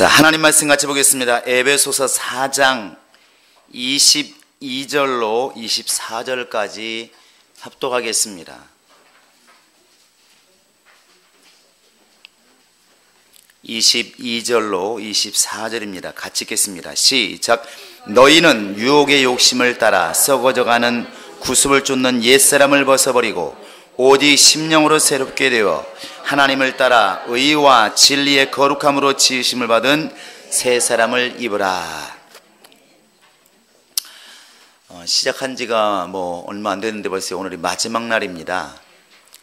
자, 하나님 말씀 같이 보겠습니다. 에베소서 4장 22절로 24절까지 합독하겠습니다. (22절로) 24절입니다. 같이 읽겠습니다. 시작. 너희는 유혹의 욕심을 따라 썩어져가는 구습을 쫓는 옛사람을 벗어버리고 오직 심령으로 새롭게 되어 하나님을 따라 의와 진리의 거룩함으로 지으심을 받은 새 사람을 입으라. 시작한 지가 얼마 안 됐는데 벌써 오늘이 마지막 날입니다.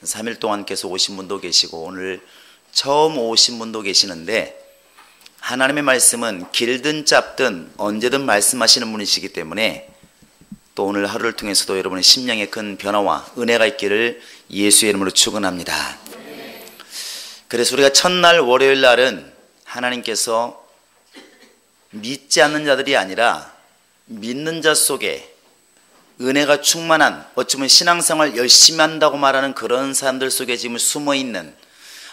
3일 동안 계속 오신 분도 계시고 오늘 처음 오신 분도 계시는데, 하나님의 말씀은 길든 짧든 언제든 말씀하시는 분이시기 때문에 또 오늘 하루를 통해서도 여러분의 심령에 큰 변화와 은혜가 있기를 예수의 이름으로 축원합니다. 그래서 우리가 첫날 월요일 날은 하나님께서 믿지 않는 자들이 아니라 믿는 자 속에 은혜가 충만한, 어쩌면 신앙생활 열심히 한다고 말하는 그런 사람들 속에 지금 숨어있는,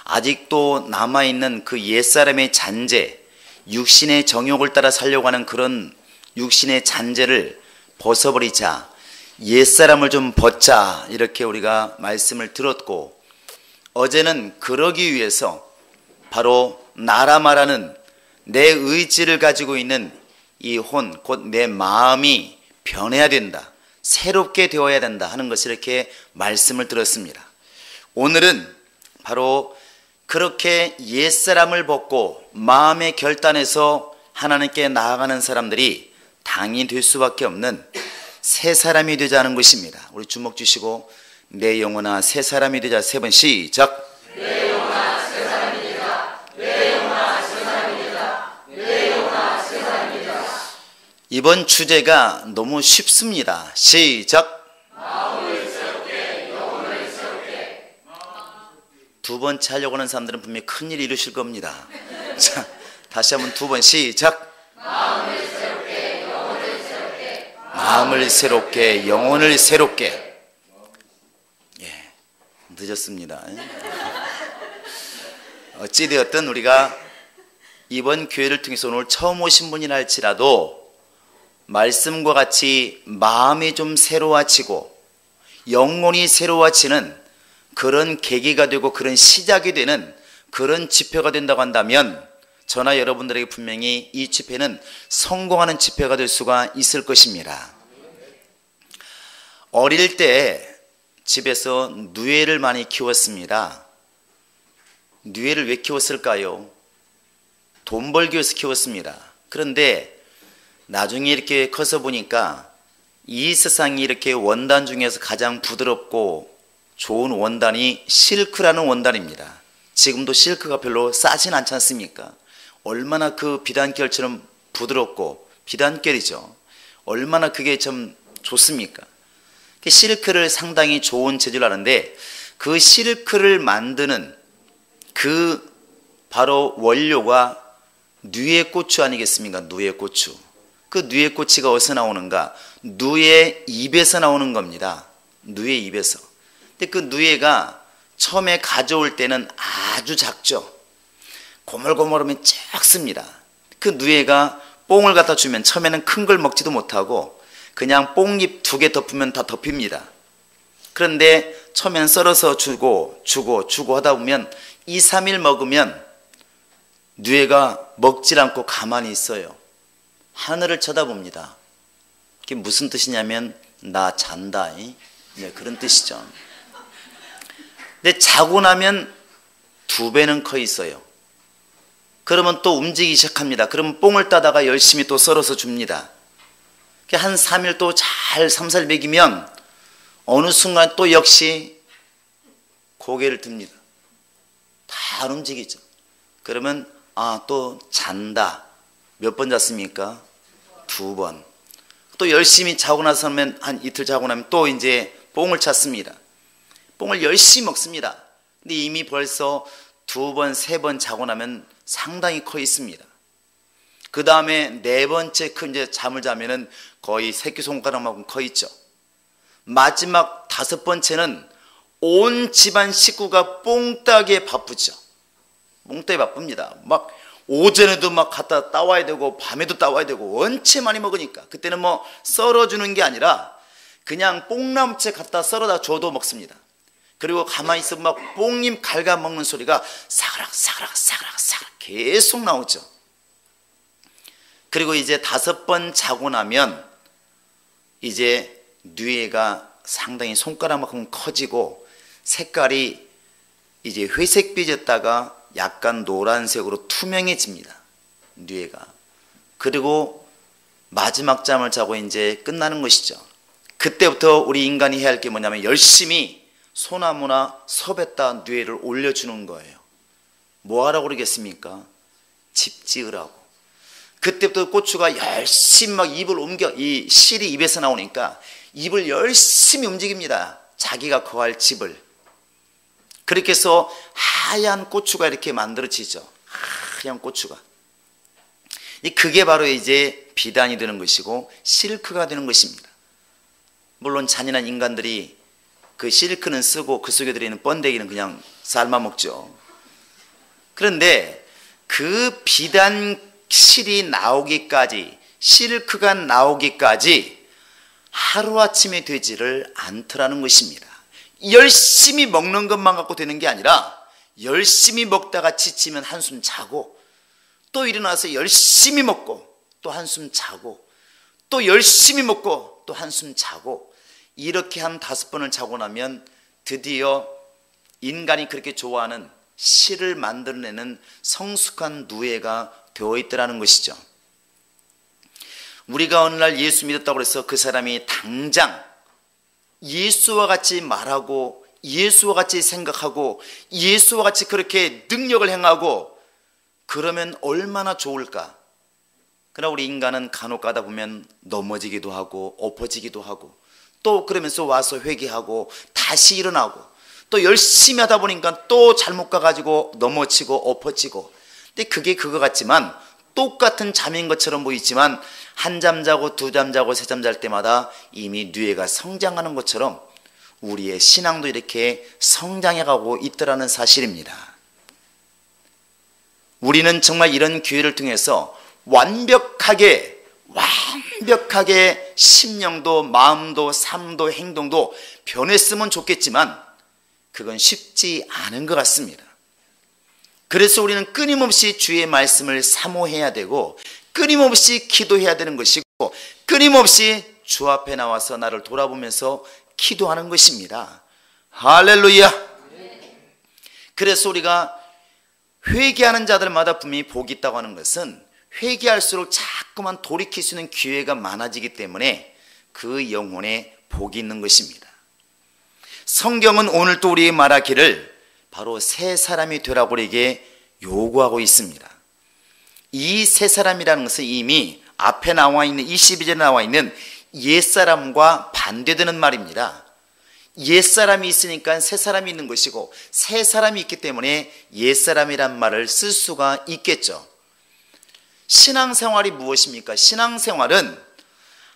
아직도 남아있는 그 옛사람의 잔재, 육신의 정욕을 따라 살려고 하는 그런 육신의 잔재를 벗어버리자, 옛사람을 좀 벗자, 이렇게 우리가 말씀을 들었고, 어제는 그러기 위해서 바로 나라 말하는 내 의지를 가지고 있는 이 혼, 곧 내 마음이 변해야 된다, 새롭게 되어야 된다 하는 것을 이렇게 말씀을 들었습니다. 오늘은 바로 그렇게 옛사람을 벗고 마음의 결단에서 하나님께 나아가는 사람들이 당이 될 수밖에 없는 새 사람이 되자는 것입니다. 우리 주목 주시고 내 영혼아 새 사람이 되자. 세 번 시작. 내 영혼아 새 사람이 되자. 내 영혼아 새 사람이 되자. 내 영혼아 새 사람이 되자. 이번 주제가 너무 쉽습니다. 시작. 마음을 새롭게, 영혼을 새롭게. 두 번째 하려고 하는 사람들은 분명히 큰일 이루실 겁니다. 자, 다시 한번 두 번 시작. 마음을 새롭게, 영혼을 새롭게. 마음을 새롭게, 영혼을 새롭게. 예, 늦었습니다. 어찌되었든 우리가 이번 교회를 통해서 오늘 처음 오신 분이라 할지라도 말씀과 같이 마음이 좀 새로워지고 영혼이 새로워지는 그런 계기가 되고 그런 시작이 되는 그런 집회가 된다고 한다면 저나 여러분들에게 분명히 이 집회는 성공하는 집회가 될 수가 있을 것입니다. 어릴 때 집에서 누에를 많이 키웠습니다. 누에를 왜 키웠을까요? 돈 벌기 위해서 키웠습니다. 그런데 나중에 이렇게 커서 보니까 이 세상에 이렇게 원단 중에서 가장 부드럽고 좋은 원단이 실크라는 원단입니다. 지금도 실크가 별로 싸진 않지 않습니까? 얼마나 그 비단결처럼 부드럽고, 비단결이죠. 얼마나 그게 참 좋습니까? 실크를 상당히 좋은 재질로 하는데, 그 실크를 만드는 그 바로 원료가 누에고추 아니겠습니까? 누에고추. 그 누에고추가 어디서 나오는가? 누에 잎에서 나오는 겁니다. 누에 잎에서. 근데 그 누에가 처음에 가져올 때는 아주 작죠. 고물고물하면 작습니다. 그 누에가 뽕을 갖다 주면 처음에는 큰 걸 먹지도 못하고 그냥 뽕잎 2개 덮으면 다 덮입니다. 그런데 처음엔 썰어서 주고 하다 보면 2, 3일 먹으면 누에가 먹질 않고 가만히 있어요. 하늘을 쳐다봅니다. 그게 무슨 뜻이냐면 나 잔다, 네, 그런 뜻이죠. 근데 자고 나면 2배는 커 있어요. 그러면 또 움직이기 시작합니다. 그러면 뽕을 따다가 열심히 또 썰어서 줍니다. 한 3일 또 잘 3, 4일 먹이면 어느 순간 또 역시 고개를 듭니다. 다 안 움직이죠. 그러면 또 잔다. 몇 번 잤습니까? 2번. 또 열심히 자고 나서면 한 이틀 자고 나면 또 이제 뽕을 찾습니다. 뽕을 열심히 먹습니다. 근데 이미 벌써 2번, 3번 자고 나면 상당히 커 있습니다. 그 다음에 4번째 이제 잠을 자면은 거의 새끼손가락만큼 커 있죠. 마지막 5번째는 온 집안 식구가 뽕따기에 바쁘죠. 뽕따기에 바쁩니다. 막 오전에도 막 갖다 따와야 되고 밤에도 따와야 되고 원체 많이 먹으니까 그때는 뭐 썰어주는 게 아니라 그냥 뽕나무채 갖다 썰어다 줘도 먹습니다. 그리고 가만히 있으면 막 뽕잎 갉아 먹는 소리가 사그락 사그락 사그락 사그락 계속 나오죠. 그리고 이제 5번 자고 나면 이제 뇌가 상당히 손가락만큼 커지고 색깔이 이제 회색빛이었다가 약간 노란색으로 투명해집니다. 뇌가. 그리고 마지막 잠을 자고 이제 끝나는 것이죠. 그때부터 우리 인간이 해야 할 게 뭐냐면 열심히 소나무나 섭에다 뇌를 올려주는 거예요. 뭐 하라고 그러겠습니까? 집 지으라고. 그때부터 고추가 열심히 막 입을 옮겨, 이 실이 입에서 나오니까 입을 열심히 움직입니다. 자기가 거할 집을. 그렇게 해서 하얀 고추가 이렇게 만들어지죠. 하얀 고추가. 그게 바로 이제 비단이 되는 것이고 실크가 되는 것입니다. 물론 잔인한 인간들이 그 실크는 쓰고 그 속에 들어있는 번데기는 그냥 삶아 먹죠. 그런데 그 비단 실이 나오기까지, 실크가 나오기까지 하루아침에 되지를 않더라는 것입니다. 열심히 먹는 것만 갖고 되는 게 아니라 열심히 먹다가 지치면 한숨 자고 또 일어나서 열심히 먹고 또 한숨 자고 또 열심히 먹고 또 한숨 자고 이렇게 한 5번을 자고 나면 드디어 인간이 그렇게 좋아하는 실을 만들어내는 성숙한 누에가 되어 있더라는 것이죠. 우리가 어느 날 예수 믿었다고 해서 그 사람이 당장 예수와 같이 말하고 예수와 같이 생각하고 예수와 같이 그렇게 능력을 행하고 그러면 얼마나 좋을까? 그러나 우리 인간은 간혹 가다 보면 넘어지기도 하고 엎어지기도 하고 또 그러면서 와서 회개하고 다시 일어나고 또 열심히 하다 보니까 또 잘못 가가지고 넘어지고 엎어지고. 근데 그게 그거 같지만 똑같은 잠인 것처럼 보이지만 한 잠 자고 두 잠 자고 세 잠 잘 때마다 이미 뇌가 성장하는 것처럼 우리의 신앙도 이렇게 성장해가고 있더라는 사실입니다. 우리는 정말 이런 기회를 통해서 완벽하게 심령도 마음도 삶도 행동도 변했으면 좋겠지만 그건 쉽지 않은 것 같습니다. 그래서 우리는 끊임없이 주의 말씀을 사모해야 되고 끊임없이 기도해야 되는 것이고 끊임없이 주 앞에 나와서 나를 돌아보면서 기도하는 것입니다. 할렐루야. 그래서 우리가 회개하는 자들마다 분명히 복이 있다고 하는 것은 회개할수록 자꾸만 돌이킬 수 있는 기회가 많아지기 때문에 그 영혼에 복이 있는 것입니다. 성경은 오늘 또 우리에게 말하기를 바로 새 사람이 되라고 우리에게 요구하고 있습니다. 이 새 사람이라는 것은 이미 앞에 나와 있는 22절에 나와 있는 옛사람과 반대되는 말입니다. 옛사람이 있으니까 새 사람이 있는 것이고 새 사람이 있기 때문에 옛사람이란 말을 쓸 수가 있겠죠. 신앙생활이 무엇입니까? 신앙생활은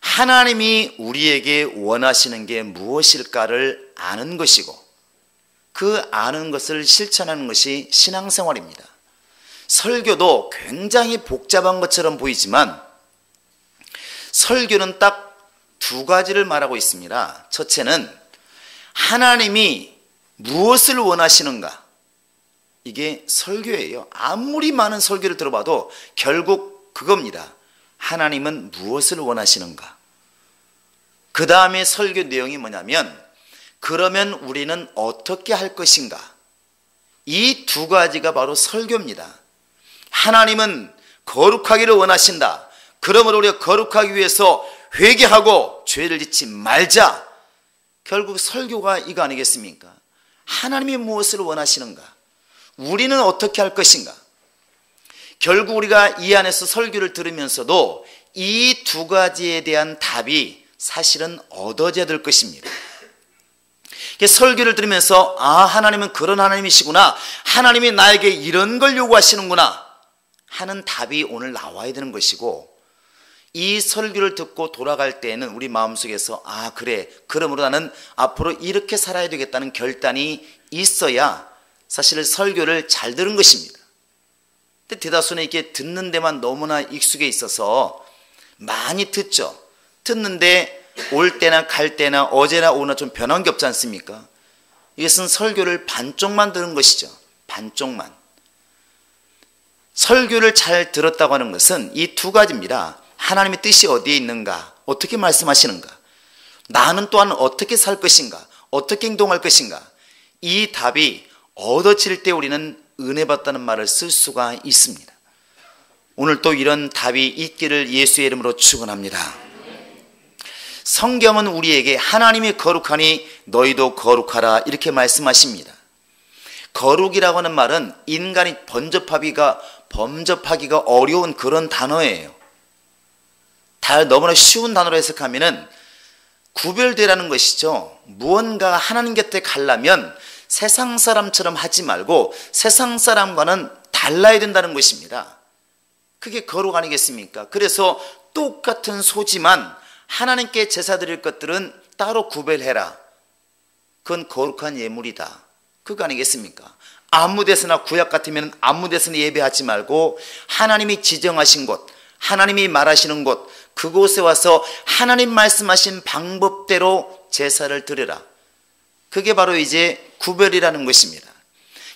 하나님이 우리에게 원하시는 게 무엇일까를 아는 것이고 그 아는 것을 실천하는 것이 신앙생활입니다. 설교도 굉장히 복잡한 것처럼 보이지만 설교는 딱 2가지를 말하고 있습니다. 첫째는 하나님이 무엇을 원하시는가? 이게 설교예요. 아무리 많은 설교를 들어봐도 결국 그겁니다. 하나님은 무엇을 원하시는가? 그 다음에 설교 내용이 뭐냐면 그러면 우리는 어떻게 할 것인가? 이 2가지가 바로 설교입니다. 하나님은 거룩하기를 원하신다. 그러므로 우리가 거룩하기 위해서 회개하고 죄를 짓지 말자. 결국 설교가 이거 아니겠습니까? 하나님이 무엇을 원하시는가? 우리는 어떻게 할 것인가? 결국 우리가 이 안에서 설교를 들으면서도 이 2가지에 대한 답이 사실은 얻어져야 될 것입니다. 설교를 들으면서 하나님은 그런 하나님이시구나, 하나님이 나에게 이런 걸 요구하시는구나 하는 답이 오늘 나와야 되는 것이고, 이 설교를 듣고 돌아갈 때에는 우리 마음속에서 그래, 그러므로 나는 앞으로 이렇게 살아야 되겠다는 결단이 있어야 사실 설교를 잘 들은 것입니다. 근데 대다수는 이렇게 듣는 데만 너무나 익숙해 있어서 많이 듣죠. 듣는데 올 때나 갈 때나 어제나 오나 좀 변한 게 없지 않습니까? 이것은 설교를 반쪽만 들은 것이죠. 반쪽만. 설교를 잘 들었다고 하는 것은 이 두 가지입니다. 하나님의 뜻이 어디에 있는가? 어떻게 말씀하시는가? 나는 또한 어떻게 살 것인가? 어떻게 행동할 것인가? 이 답이 얻어질 때 우리는 은혜 받다는 말을 쓸 수가 있습니다. 오늘 또 이런 답이 있기를 예수의 이름으로 축원합니다. 성경은 우리에게 하나님이 거룩하니 너희도 거룩하라 이렇게 말씀하십니다. 거룩이라고 하는 말은 인간이 범접하기가 어려운 그런 단어예요. 너무나 쉬운 단어로 해석하면은 구별되라는 것이죠. 무언가 하나님 곁에 가려면 세상 사람처럼 하지 말고 세상 사람과는 달라야 된다는 것입니다. 그게 거룩 아니겠습니까? 그래서 똑같은 소지만 하나님께 제사 드릴 것들은 따로 구별해라. 그건 거룩한 예물이다. 그거 아니겠습니까? 아무 데서나 구약 같으면 아무 데서나 예배하지 말고 하나님이 지정하신 곳, 하나님이 말하시는 곳, 그곳에 와서 하나님 말씀하신 방법대로 제사를 드려라. 그게 바로 이제 구별이라는 것입니다.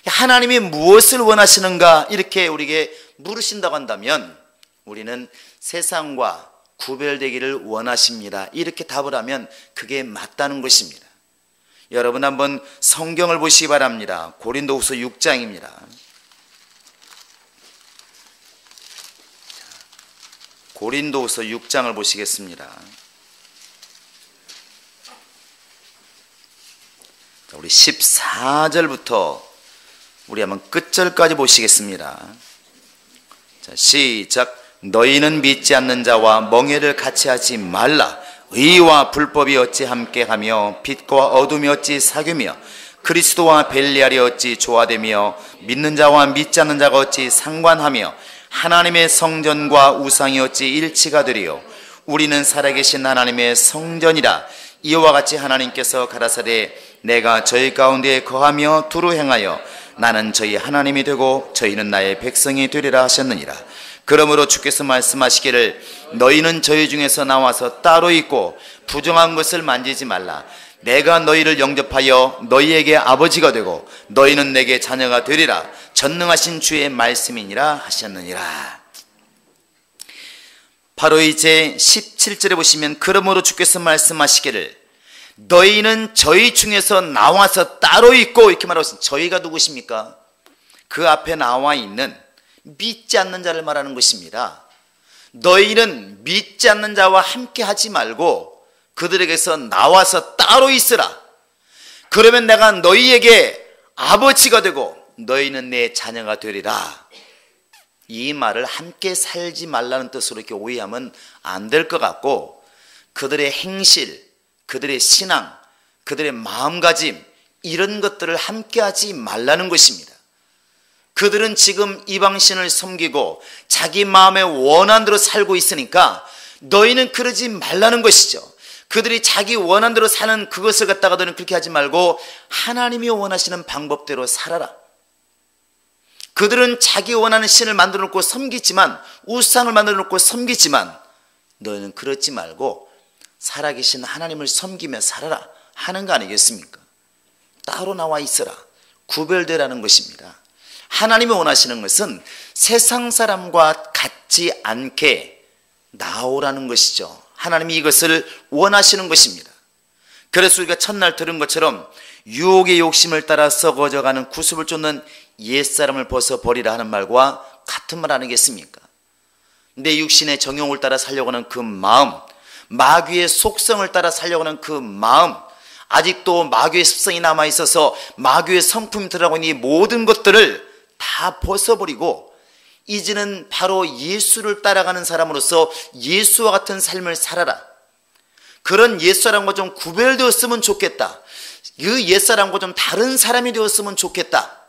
하나님이 무엇을 원하시는가 이렇게 우리에게 물으신다고 한다면 우리는 세상과 구별되기를 원하십니다. 이렇게 답을 하면 그게 맞다는 것입니다. 여러분 한번 성경을 보시기 바랍니다. 고린도후서 6장입니다. 고린도후서 6장을 보시겠습니다. 우리 14절부터 우리 한번 끝절까지 보시겠습니다. 자, 시작. 너희는 믿지 않는 자와 멍에를 같이 하지 말라. 의와 불법이 어찌 함께하며 빛과 어둠이 어찌 사귀며 그리스도와 벨리알이 어찌 조화되며 믿는 자와 믿지 않는 자가 어찌 상관하며 하나님의 성전과 우상이 어찌 일치가 되리요. 우리는 살아계신 하나님의 성전이라. 이와 같이 하나님께서 가라사대 내가 저희 가운데 거하며 두루 행하여 나는 저희 하나님이 되고 저희는 나의 백성이 되리라 하셨느니라. 그러므로 주께서 말씀하시기를 너희는 저희 중에서 나와서 따로 있고 부정한 것을 만지지 말라. 내가 너희를 영접하여 너희에게 아버지가 되고 너희는 내게 자녀가 되리라. 전능하신 주의 말씀이니라 하셨느니라. 바로 이제 17절에 보시면 그러므로 주께서 말씀하시기를 너희는 저희 중에서 나와서 따로 있고 이렇게 말하고 있습니다. 저희가 누구십니까? 그 앞에 나와 있는 믿지 않는 자를 말하는 것입니다. 너희는 믿지 않는 자와 함께 하지 말고 그들에게서 나와서 따로 있으라. 그러면 내가 너희에게 아버지가 되고 너희는 내 자녀가 되리라. 이 말을 함께 살지 말라는 뜻으로 이렇게 오해하면 안 될 것 같고 그들의 행실, 그들의 신앙, 그들의 마음가짐 이런 것들을 함께 하지 말라는 것입니다. 그들은 지금 이방신을 섬기고 자기 마음에 원한 대로 살고 있으니까 너희는 그러지 말라는 것이죠. 그들이 자기 원한 대로 사는 그것을 갖다가 너는 그렇게 하지 말고 하나님이 원하시는 방법대로 살아라. 그들은 자기 원하는 신을 만들어 놓고 섬기지만 우상을 만들어 놓고 섬기지만 너희는 그렇지 말고 살아계신 하나님을 섬기며 살아라 하는 거 아니겠습니까? 따로 나와 있어라. 구별되라는 것입니다. 하나님이 원하시는 것은 세상 사람과 같지 않게 나오라는 것이죠. 하나님이 이것을 원하시는 것입니다. 그래서 우리가 첫날 들은 것처럼 유혹의 욕심을 따라 썩어져가는 구습을 쫓는 옛사람을 벗어버리라 하는 말과 같은 말 아니겠습니까? 내 육신의 정욕을 따라 살려고 하는 그 마음, 마귀의 속성을 따라 살려고 하는 그 마음, 아직도 마귀의 습성이 남아있어서 마귀의 성품이 들어가고 있는 이 모든 것들을 다 벗어버리고 이제는 바로 예수를 따라가는 사람으로서 예수와 같은 삶을 살아라. 그런 옛사람과 좀 구별되었으면 좋겠다. 그 옛사람과 좀 다른 사람이 되었으면 좋겠다.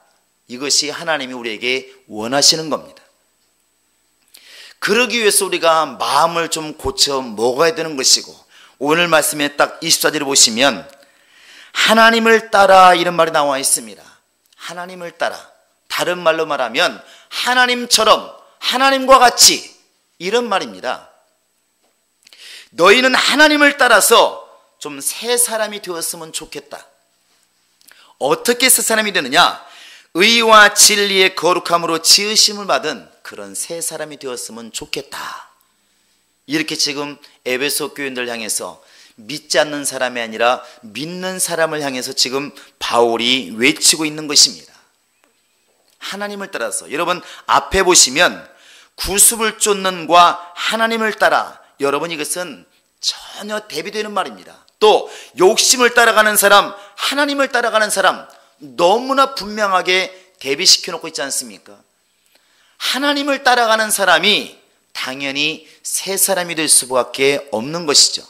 이것이 하나님이 우리에게 원하시는 겁니다. 그러기 위해서 우리가 마음을 좀 고쳐 먹어야 되는 것이고 오늘 말씀에 딱 24절을 보시면 하나님을 따라 이런 말이 나와 있습니다. 하나님을 따라. 다른 말로 말하면 하나님처럼, 하나님과 같이, 이런 말입니다. 너희는 하나님을 따라서 좀 새 사람이 되었으면 좋겠다. 어떻게 새 사람이 되느냐? 의와 진리의 거룩함으로 지으심을 받은 그런 새 사람이 되었으면 좋겠다. 이렇게 지금 에베소 교인들 향해서 믿지 않는 사람이 아니라 믿는 사람을 향해서 지금 바울이 외치고 있는 것입니다. 하나님을 따라서, 여러분 앞에 보시면 구습을 쫓는과 하나님을 따라, 여러분 이것은 전혀 대비되는 말입니다. 또 욕심을 따라가는 사람, 하나님을 따라가는 사람, 너무나 분명하게 대비시켜 놓고 있지 않습니까? 하나님을 따라가는 사람이 당연히 새 사람이 될 수밖에 없는 것이죠.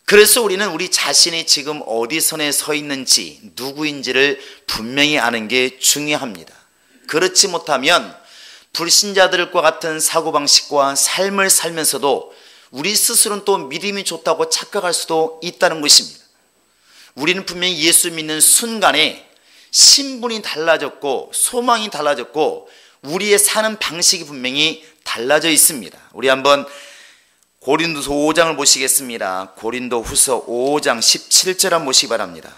그래서 우리는 우리 자신이 지금 어디 선에 서 있는지, 누구인지를 분명히 아는 게 중요합니다. 그렇지 못하면 불신자들과 같은 사고방식과 삶을 살면서도 우리 스스로는 또 믿음이 좋다고 착각할 수도 있다는 것입니다. 우리는 분명히 예수 믿는 순간에 신분이 달라졌고 소망이 달라졌고 우리의 사는 방식이 분명히 달라져 있습니다. 우리 한번 고린도서 5장을 보시겠습니다. 고린도후서 5장 17절 한번 보시기 바랍니다.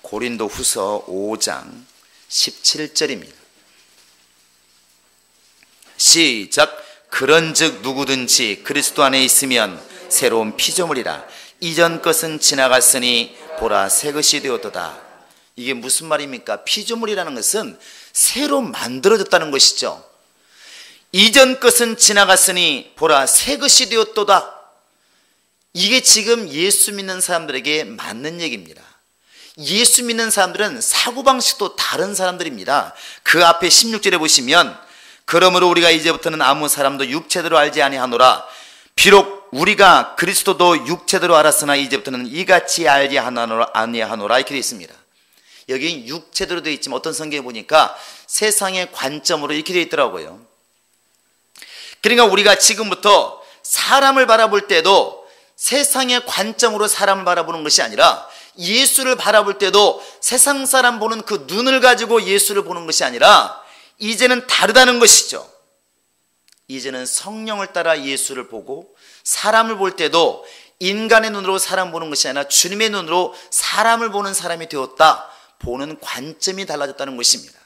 고린도후서 5장 17절입니다. 시작. 그런즉 누구든지 그리스도 안에 있으면 새로운 피조물이라. 이전 것은 지나갔으니 보라 새 것이 되었도다. 이게 무슨 말입니까? 피조물이라는 것은 새로 만들어졌다는 것이죠. 이전 것은 지나갔으니 보라 새 것이 되었도다. 이게 지금 예수 믿는 사람들에게 맞는 얘기입니다. 예수 믿는 사람들은 사고방식도 다른 사람들입니다. 그 앞에 16절에 보시면 그러므로 우리가 이제부터는 아무 사람도 육체대로 알지 아니하노라. 비록 우리가 그리스도도 육체대로 알았으나 이제부터는 이같이 알지 아니하노라. 이렇게 되어 있습니다. 여기 육체대로 되어 있지만 어떤 성경에 보니까 세상의 관점으로 이렇게 되어 있더라고요. 그러니까 우리가 지금부터 사람을 바라볼 때도 세상의 관점으로 사람을 바라보는 것이 아니라 예수를 바라볼 때도 세상 사람 보는 그 눈을 가지고 예수를 보는 것이 아니라 이제는 다르다는 것이죠. 이제는 성령을 따라 예수를 보고 사람을 볼 때도 인간의 눈으로 사람 보는 것이 아니라 주님의 눈으로 사람을 보는 사람이 되었다. 보는 관점이 달라졌다는 것입니다.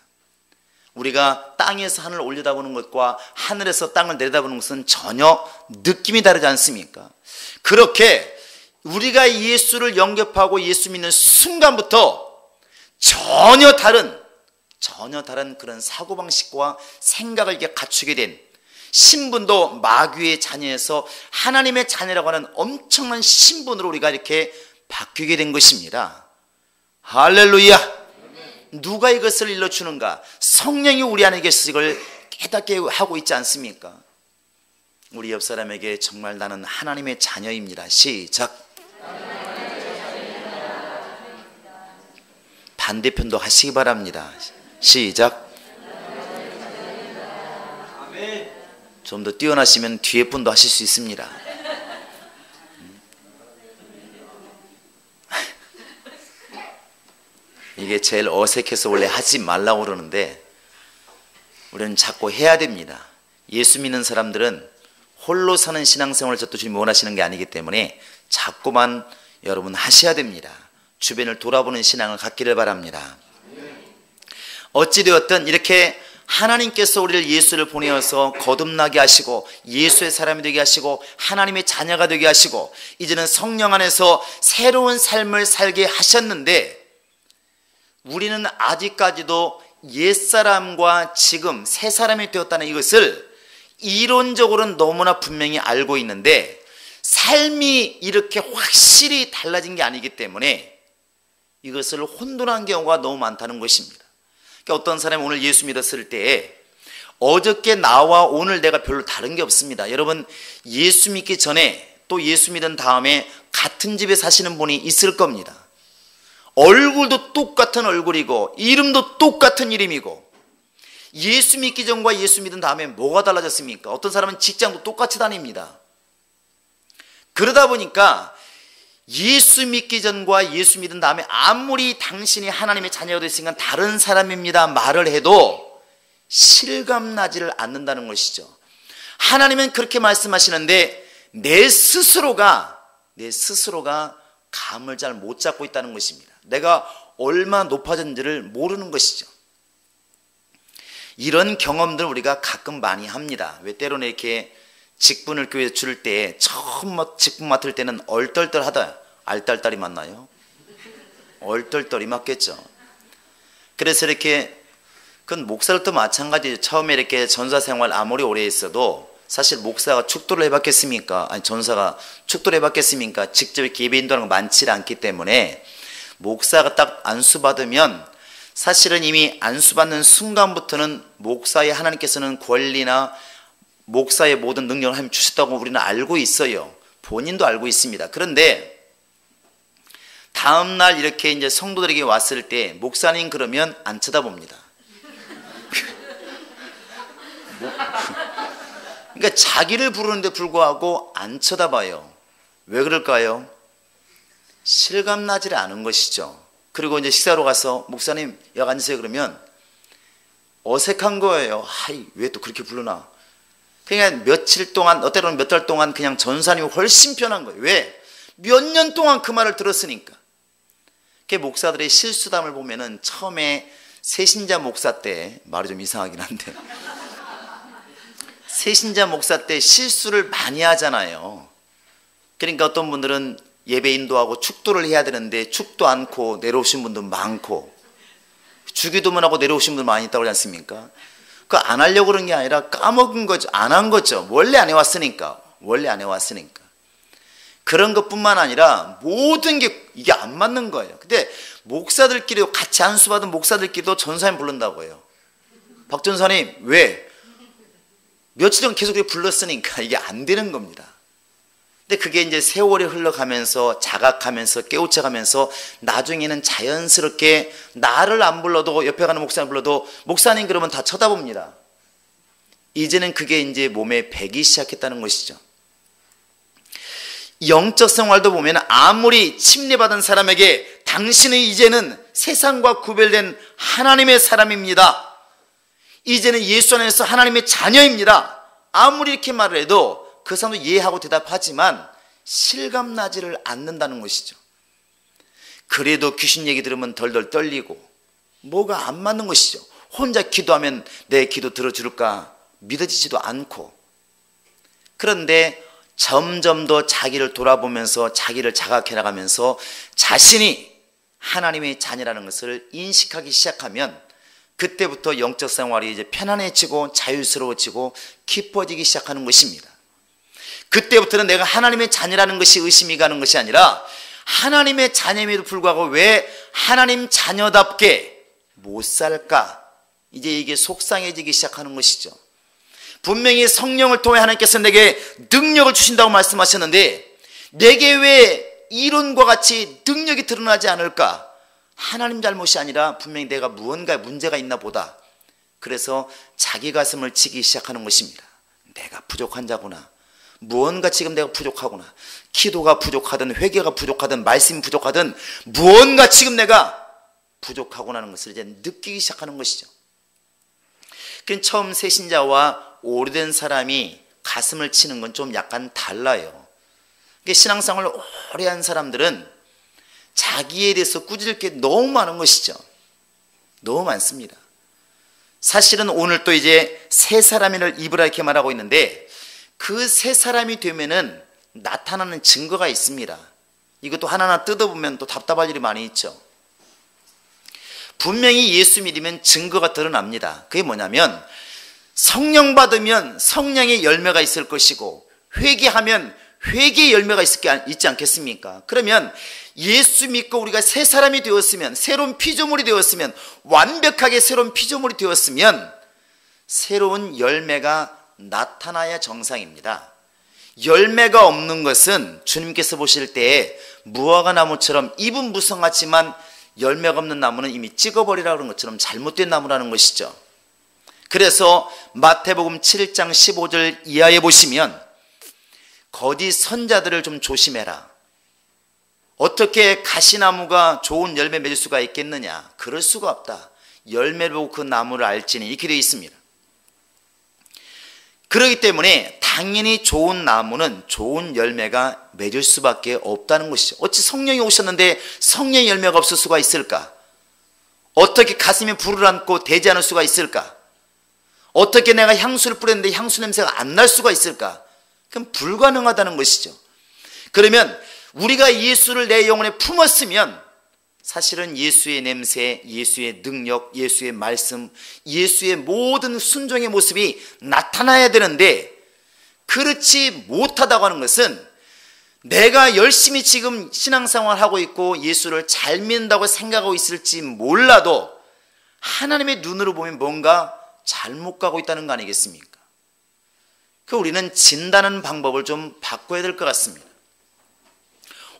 우리가 땅에서 하늘을 올려다보는 것과 하늘에서 땅을 내려다보는 것은 전혀 느낌이 다르지 않습니까? 그렇게 우리가 예수를 영접하고 예수 믿는 순간부터 전혀 다른 그런 사고방식과 생각을 이렇게 갖추게 된, 신분도 마귀의 자녀에서 하나님의 자녀라고 하는 엄청난 신분으로 우리가 이렇게 바뀌게 된 것입니다. 할렐루야! 누가 이것을 일러주는가? 성령이 우리 안에 계셔서 이걸 깨닫게 하고 있지 않습니까? 우리 옆 사람에게 정말 나는 하나님의 자녀입니다. 시작. 반대편도 하시기 바랍니다. 시작. 좀 더 뛰어나시면 뒤에 분도 하실 수 있습니다. 이게 제일 어색해서 원래 하지 말라고 그러는데 우리는 자꾸 해야 됩니다. 예수 믿는 사람들은 홀로 사는 신앙생활을 저도 주님이 원하시는 게 아니기 때문에 자꾸만 여러분 하셔야 됩니다. 주변을 돌아보는 신앙을 갖기를 바랍니다. 어찌되었든 이렇게 하나님께서 우리를 예수를 보내어서 거듭나게 하시고 예수의 사람이 되게 하시고 하나님의 자녀가 되게 하시고 이제는 성령 안에서 새로운 삶을 살게 하셨는데 우리는 아직까지도 옛사람과 지금 새 사람이 되었다는 이것을 이론적으로는 너무나 분명히 알고 있는데 삶이 이렇게 확실히 달라진 게 아니기 때문에 이것을 혼돈한 경우가 너무 많다는 것입니다. 그러니까 어떤 사람이 오늘 예수 믿었을 때에 어저께 나와 오늘 내가 별로 다른 게 없습니다. 여러분 예수 믿기 전에 또 예수 믿은 다음에 같은 집에 사시는 분이 있을 겁니다. 얼굴도 똑같은 얼굴이고 이름도 똑같은 이름이고 예수 믿기 전과 예수 믿은 다음에 뭐가 달라졌습니까? 어떤 사람은 직장도 똑같이 다닙니다. 그러다 보니까 예수 믿기 전과 예수 믿은 다음에 아무리 당신이 하나님의 자녀가 됐으니까 다른 사람입니다 말을 해도 실감나지를 않는다는 것이죠. 하나님은 그렇게 말씀하시는데 내 스스로가 감을 잘 못 잡고 있다는 것입니다. 내가 얼마나 높아졌는지를 모르는 것이죠. 이런 경험들 우리가 가끔 많이 합니다. 왜 때로는 이렇게 직분을 교회에 줄 때 처음 직분 맡을 때는 얼떨떨하다. 알딸딸이 맞나요? 얼떨떨이 맞겠죠. 그래서 이렇게 그건 목사들도 마찬가지죠. 처음에 이렇게 전사 생활 아무리 오래 했어도 사실 목사가 축도를 해봤겠습니까? 아니 전사가 축도를 해봤겠습니까? 직접 이렇게 예배 인도하는 거 많지 않기 때문에 목사가 딱 안수받으면 사실은 이미 안수받는 순간부터는 목사의 하나님께서는 권리나 목사의 모든 능력을 하나님 주셨다고 우리는 알고 있어요. 본인도 알고 있습니다. 그런데 다음날 이렇게 이제 성도들에게 왔을 때 목사님 그러면 안 쳐다봅니다. 그러니까 자기를 부르는데 불구하고 안 쳐다봐요. 왜 그럴까요? 실감나지 않은 것이죠. 그리고 이제 식사로 가서 목사님 여기 앉으세요 그러면 어색한 거예요. 하이 왜 또 그렇게 부르나. 그냥 며칠 동안 때로는 몇 달 동안 그냥 전사님이 훨씬 편한 거예요. 왜? 몇 년 동안 그 말을 들었으니까. 그 목사들의 실수담을 보면은 처음에 새신자 목사 때 말이 좀 이상하긴 한데 새신자 목사 때 실수를 많이 하잖아요. 그러니까 어떤 분들은 예배 인도하고 축도를 해야 되는데 축도 않고 내려오신 분도 많고 주기도문 하고 내려오신 분들 많이 있다고 하지 않습니까? 그 안 하려고 그런 게 아니라 까먹은 거죠. 안 한 거죠. 원래 안 해왔으니까. 그런 것뿐만 아니라 모든 게 이게 안 맞는 거예요. 근데 목사들끼리 같이 안수받은 목사들끼리도 전사님 부른다고 해요. 박 전사님 왜? 며칠 동안 계속 불렀으니까 이게 안 되는 겁니다. 근데 그게 이제 세월이 흘러가면서 자각하면서 깨우쳐가면서 나중에는 자연스럽게 나를 안 불러도 옆에 가는 목사님 불러도 목사님 그러면 다 쳐다봅니다. 이제는 그게 이제 몸에 배기 시작했다는 것이죠. 영적 생활도 보면 아무리 침례받은 사람에게 당신은 이제는 세상과 구별된 하나님의 사람입니다. 이제는 예수 안에서 하나님의 자녀입니다. 아무리 이렇게 말을 해도 그 사람도 이해하고 대답하지만 실감나지를 않는다는 것이죠. 그래도 귀신 얘기 들으면 덜덜 떨리고 뭐가 안 맞는 것이죠. 혼자 기도하면 내 기도 들어줄까 믿어지지도 않고. 그런데 점점 더 자기를 돌아보면서 자기를 자각해 나가면서 자신이 하나님의 자녀라는 것을 인식하기 시작하면 그때부터 영적 생활이 이제 편안해지고 자유스러워지고 기뻐지기 시작하는 것입니다. 그때부터는 내가 하나님의 자녀라는 것이 의심이 가는 것이 아니라 하나님의 자녀임에도 불구하고 왜 하나님 자녀답게 못 살까? 이제 이게 속상해지기 시작하는 것이죠. 분명히 성령을 통해 하나님께서 내게 능력을 주신다고 말씀하셨는데 내게 왜 이론과 같이 능력이 드러나지 않을까? 하나님 잘못이 아니라 분명히 내가 무언가 문제가 있나 보다. 그래서 자기 가슴을 치기 시작하는 것입니다. 내가 부족한 자구나. 무언가 지금 내가 부족하구나. 기도가 부족하든 회개가 부족하든 말씀이 부족하든 무언가 지금 내가 부족하구나 하는 것을 이제 느끼기 시작하는 것이죠. 그럼 처음 새신자와 오래된 사람이 가슴을 치는 건 좀 약간 달라요. 신앙생활을 오래 한 사람들은 자기에 대해서 꾸짖을 게 너무 많은 것이죠. 너무 많습니다. 사실은 오늘 또 이제 새 사람을 입으라 이렇게 말하고 있는데 그 새 사람이 되면은 나타나는 증거가 있습니다. 이것도 하나하나 뜯어보면 또 답답할 일이 많이 있죠. 분명히 예수 믿으면 증거가 드러납니다. 그게 뭐냐면 성령 받으면 성령의 열매가 있을 것이고 회개하면 회개의 열매가 있지 않겠습니까? 그러면 예수 믿고 우리가 새 사람이 되었으면 새로운 피조물이 되었으면 완벽하게 새로운 피조물이 되었으면 새로운 열매가 나타나야 정상입니다. 열매가 없는 것은 주님께서 보실 때에 무화과 나무처럼 잎은 무성하지만 열매가 없는 나무는 이미 찍어버리라 그런 것처럼 잘못된 나무라는 것이죠. 그래서 마태복음 7장 15절 이하에 보시면 거짓 선자들을 좀 조심해라. 어떻게 가시나무가 좋은 열매 맺을 수가 있겠느냐? 그럴 수가 없다. 열매를 보고 그 나무를 알지니, 이렇게 되어 있습니다. 그렇기 때문에 당연히 좋은 나무는 좋은 열매가 맺을 수밖에 없다는 것이죠. 어찌 성령이 오셨는데 성령의 열매가 없을 수가 있을까? 어떻게 가슴에 불을 안고 되지 않을 수가 있을까? 어떻게 내가 향수를 뿌렸는데 향수 냄새가 안 날 수가 있을까? 그럼 불가능하다는 것이죠. 그러면 우리가 예수를 내 영혼에 품었으면 사실은 예수의 냄새, 예수의 능력, 예수의 말씀, 예수의 모든 순종의 모습이 나타나야 되는데, 그렇지 못하다고 하는 것은 내가 열심히 지금 신앙생활을 하고 있고 예수를 잘 믿는다고 생각하고 있을지 몰라도 하나님의 눈으로 보면 뭔가 잘못 가고 있다는 거 아니겠습니까? 그 우리는 진단하는 방법을 좀 바꿔야 될 것 같습니다.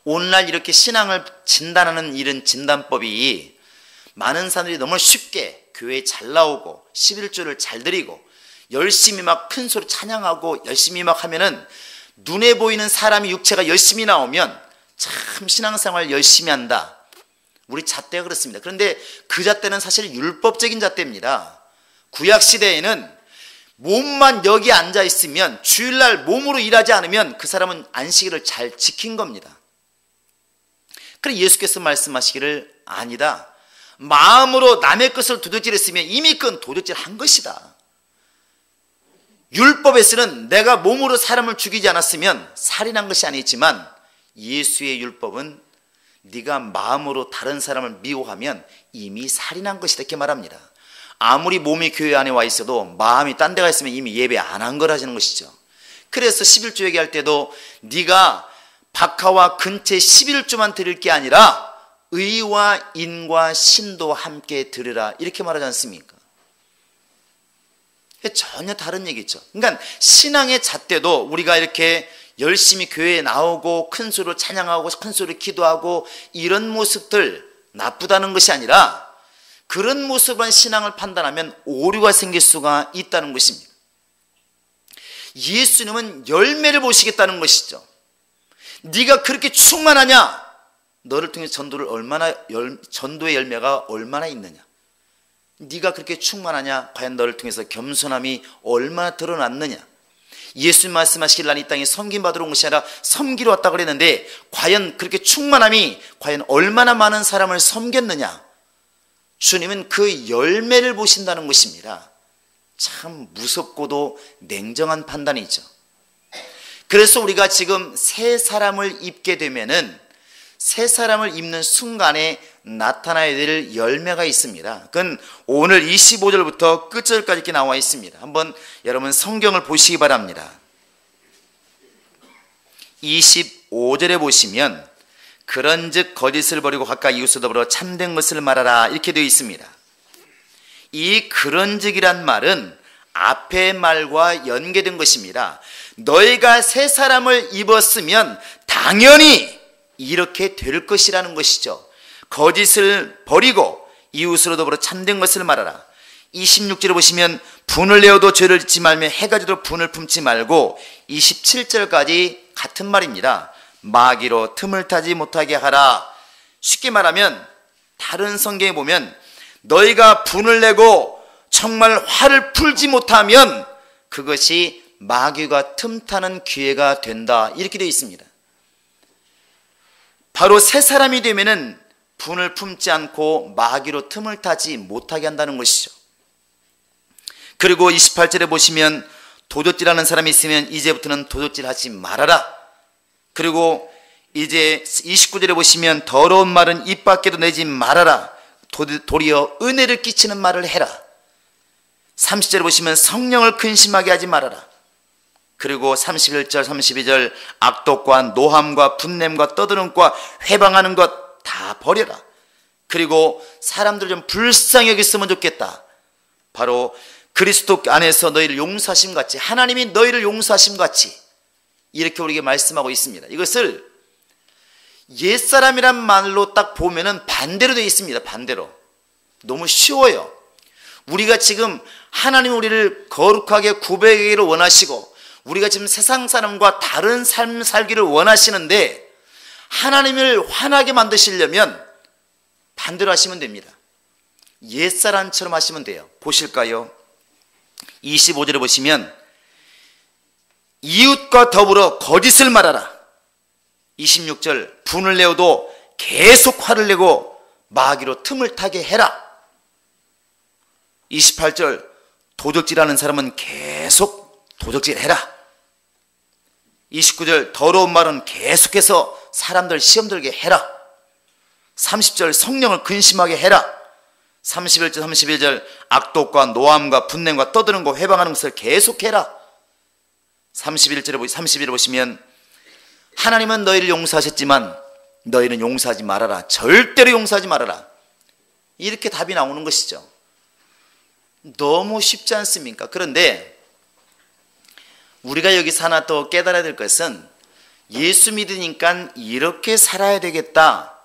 오늘날 이렇게 신앙을 진단하는 이런 진단법이 많은 사람들이 너무 쉽게 교회에 잘 나오고 11조를 잘 드리고 열심히 막 큰 소리 찬양하고 열심히 막 하면은 눈에 보이는 사람이 육체가 열심히 나오면 참 신앙생활 열심히 한다. 우리 잣대가 그렇습니다. 그런데 그 잣대는 사실 율법적인 잣대입니다. 구약시대에는 몸만 여기 앉아 있으면 주일날 몸으로 일하지 않으면 그 사람은 안식일을 잘 지킨 겁니다. 그래서 예수께서 말씀하시기를 아니다. 마음으로 남의 것을 도둑질했으면 이미 그건 도둑질한 것이다. 율법에서는 내가 몸으로 사람을 죽이지 않았으면 살인한 것이 아니지만 예수의 율법은 네가 마음으로 다른 사람을 미워하면 이미 살인한 것이다, 이렇게 말합니다. 아무리 몸이 교회 안에 와 있어도 마음이 딴 데가 있으면 이미 예배 안 한 거라는 것이죠. 그래서 11조 얘기할 때도 네가 박하와 근체 11조만 드릴 게 아니라 의와 인과 신도 함께 드리라, 이렇게 말하지 않습니까? 전혀 다른 얘기죠. 그러니까 신앙의 잣대도 우리가 이렇게 열심히 교회에 나오고 큰 소리로 찬양하고 큰 소리로 기도하고 이런 모습들 나쁘다는 것이 아니라 그런 모습은 신앙을 판단하면 오류가 생길 수가 있다는 것입니다. 예수님은 열매를 보시겠다는 것이죠. 네가 그렇게 충만하냐? 너를 통해 전도의 열매가 얼마나 있느냐? 네가 그렇게 충만하냐? 과연 너를 통해서 겸손함이 얼마나 드러났느냐? 예수님 말씀하시길 난 이 땅에 섬김받으러 온 것이 아니라 섬기러 왔다고 그랬는데 과연 그렇게 충만함이 과연 얼마나 많은 사람을 섬겼느냐? 주님은 그 열매를 보신다는 것입니다. 참 무섭고도 냉정한 판단이죠. 그래서 우리가 지금 새 사람을 입게 되면은 새 사람을 입는 순간에 나타나야 될 열매가 있습니다. 그건 오늘 25절부터 끝절까지 이렇게 나와 있습니다. 한번 여러분 성경을 보시기 바랍니다. 25절에 보시면 그런즉 거짓을 버리고 각각 이웃을 더불어 참된 것을 말하라, 이렇게 되어 있습니다. 이 그런즉이란 말은 앞의 말과 연계된 것입니다. 너희가 새 사람을 입었으면 당연히 이렇게 될 것이라는 것이죠. 거짓을 버리고 이웃으로 더불어 참된 것을 말하라. 26절에 보시면 분을 내어도 죄를 짓지 말며 해가 지도록 분을 품지 말고 27절까지 같은 말입니다. 마귀로 틈을 타지 못하게 하라. 쉽게 말하면 다른 성경에 보면 너희가 분을 내고 정말 화를 풀지 못하면 그것이 마귀가 틈타는 기회가 된다, 이렇게 되어 있습니다. 바로 새 사람이 되면은 분을 품지 않고 마귀로 틈을 타지 못하게 한다는 것이죠. 그리고 28절에 보시면 도둑질하는 사람이 있으면 이제부터는 도둑질하지 말아라. 그리고 이제 29절에 보시면 더러운 말은 입 밖에도 내지 말아라. 도리어 은혜를 끼치는 말을 해라. 30절에 보시면 성령을 근심하게 하지 말아라. 그리고 31절 32절 악독과 노함과 분냄과 떠드름과 회방하는 것 다 버려라. 그리고 사람들 좀 불쌍히 여겼으면 좋겠다. 바로 그리스도 안에서 너희를 용서하심 같이, 하나님이 너희를 용서하심 같이, 이렇게 우리에게 말씀하고 있습니다. 이것을 옛사람이란 말로 딱 보면은 반대로 되어 있습니다. 반대로. 너무 쉬워요. 우리가 지금 하나님 우리를 거룩하게 구별하기를 원하시고 우리가 지금 세상 사람과 다른 삶 살기를 원하시는데 하나님을 화나게 만드시려면 반대로 하시면 됩니다. 옛사람처럼 하시면 돼요. 보실까요? 25절에 보시면 이웃과 더불어 거짓을 말하라. 26절 분을 내어도 계속 화를 내고 마귀로 틈을 타게 해라. 28절 도적질하는 사람은 계속 도적질해라. 29절 더러운 말은 계속해서 사람들 시험 들게 해라. 30절 성령을 근심하게 해라. 31절 31절 악독과 노함과 분냄과 떠드는 거 회방하는 것을 계속해라. 31절에 보시면 하나님은 너희를 용서하셨지만 너희는 용서하지 말아라. 절대로 용서하지 말아라. 이렇게 답이 나오는 것이죠. 너무 쉽지 않습니까? 그런데 우리가 여기서 하나 또 깨달아야 될 것은 예수 믿으니까 이렇게 살아야 되겠다.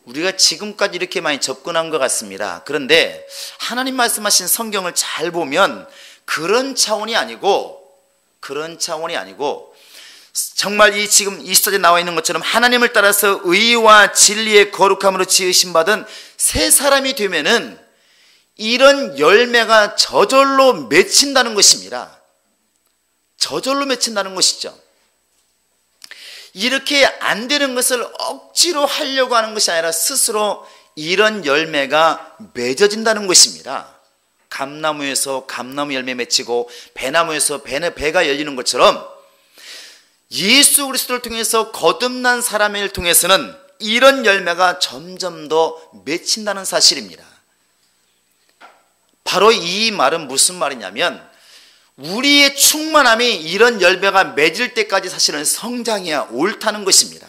우리가 지금까지 이렇게 많이 접근한 것 같습니다. 그런데 하나님 말씀하신 성경을 잘 보면 그런 차원이 아니고 정말 이 지금 20절에 나와 있는 것처럼 하나님을 따라서 의와 진리의 거룩함으로 지으신 받은 새 사람이 되면은 이런 열매가 저절로 맺힌다는 것입니다. 저절로 맺힌다는 것이죠. 이렇게 안 되는 것을 억지로 하려고 하는 것이 아니라 스스로 이런 열매가 맺어진다는 것입니다. 감나무에서 감나무 열매 맺히고 배나무에서 배가 열리는 것처럼 예수 그리스도를 통해서 거듭난 사람을 통해서는 이런 열매가 점점 더 맺힌다는 사실입니다. 바로 이 말은 무슨 말이냐면 우리의 충만함이 이런 열매가 맺을 때까지 사실은 성장해야 옳다는 것입니다.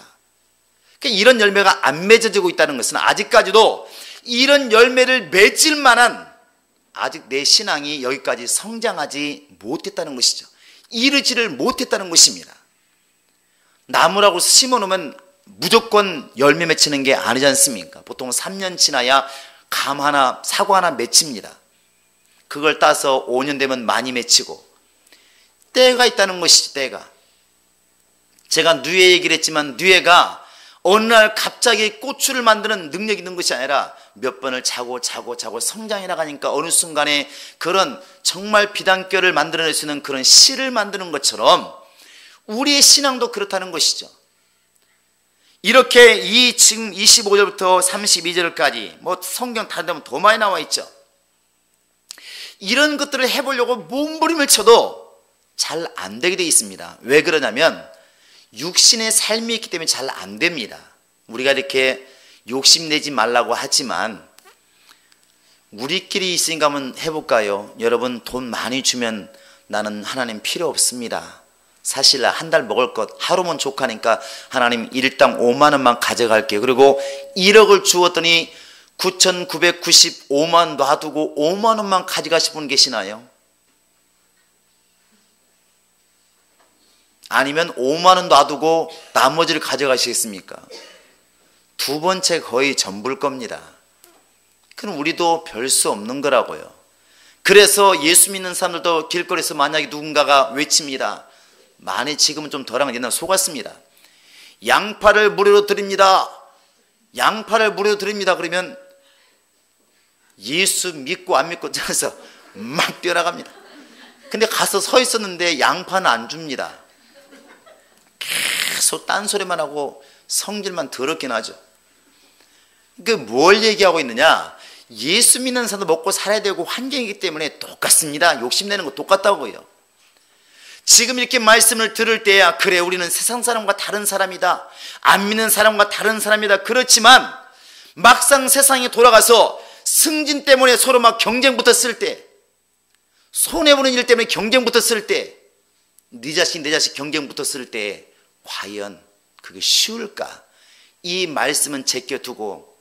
그러니까 이런 열매가 안 맺어지고 있다는 것은 아직까지도 이런 열매를 맺을 만한 아직 내 신앙이 여기까지 성장하지 못했다는 것이죠. 이르지를 못했다는 것입니다. 나무라고 심어놓으면 무조건 열매 맺히는 게 아니지 않습니까? 보통 3년 지나야 감 하나, 사과 하나 맺힙니다. 그걸 따서 5년 되면 많이 맺히고 때가 있다는 것이죠. 때가. 제가 누에 얘기를 했지만 누에가 어느 날 갑자기 고추를 만드는 능력이 있는 것이 아니라 몇 번을 자고 성장해 나가니까 어느 순간에 그런 정말 비단결을 만들어낼 수 있는 그런 씨를 만드는 것처럼 우리의 신앙도 그렇다는 것이죠. 이렇게 이 지금 25절부터 32절까지 뭐 성경 다른 데면 더 많이 나와 있죠. 이런 것들을 해보려고 몸부림을 쳐도 잘 안 되게 돼 있습니다. 왜 그러냐면 육신의 삶이 있기 때문에 잘 안 됩니다. 우리가 이렇게 욕심내지 말라고 하지만 우리끼리 있으니까 한번 해볼까요? 여러분 돈 많이 주면 나는 하나님 필요 없습니다. 사실 한 달 먹을 것 하루면 족하니까 하나님 일당 5만 원만 가져갈게요. 그리고 1억을 주었더니 9,995만 놔두고 5만 원만 가져가실 분 계시나요? 아니면 5만 원 놔두고 나머지를 가져가시겠습니까? 두 번째 거의 전부일 겁니다. 그럼 우리도 별 수 없는 거라고요. 그래서 예수 믿는 사람들도 길거리에서 만약에 누군가가 외칩니다. 많이 지금은 좀 덜한 옛날 속았습니다. 양파를 무료로 드립니다. 양파를 무료로 드립니다. 그러면 예수 믿고 안 믿고 짜서 막 뛰어나갑니다. 근데 가서 서 있었는데 양파는 안 줍니다. 계속 딴소리만 하고 성질만 더럽게 나죠. 그 뭘 얘기하고 있느냐? 예수 믿는 사람도 먹고 살아야 되고 환경이기 때문에 똑같습니다. 욕심내는 거 똑같다고요. 지금 이렇게 말씀을 들을 때야 그래 우리는 세상 사람과 다른 사람이다. 안 믿는 사람과 다른 사람이다. 그렇지만 막상 세상에 돌아가서 승진 때문에 서로 막 경쟁 붙었을 때, 손해보는 일 때문에 경쟁 붙었을 때, 네 자식 내 자식 경쟁 붙었을 때 과연 그게 쉬울까? 이 말씀은 제껴두고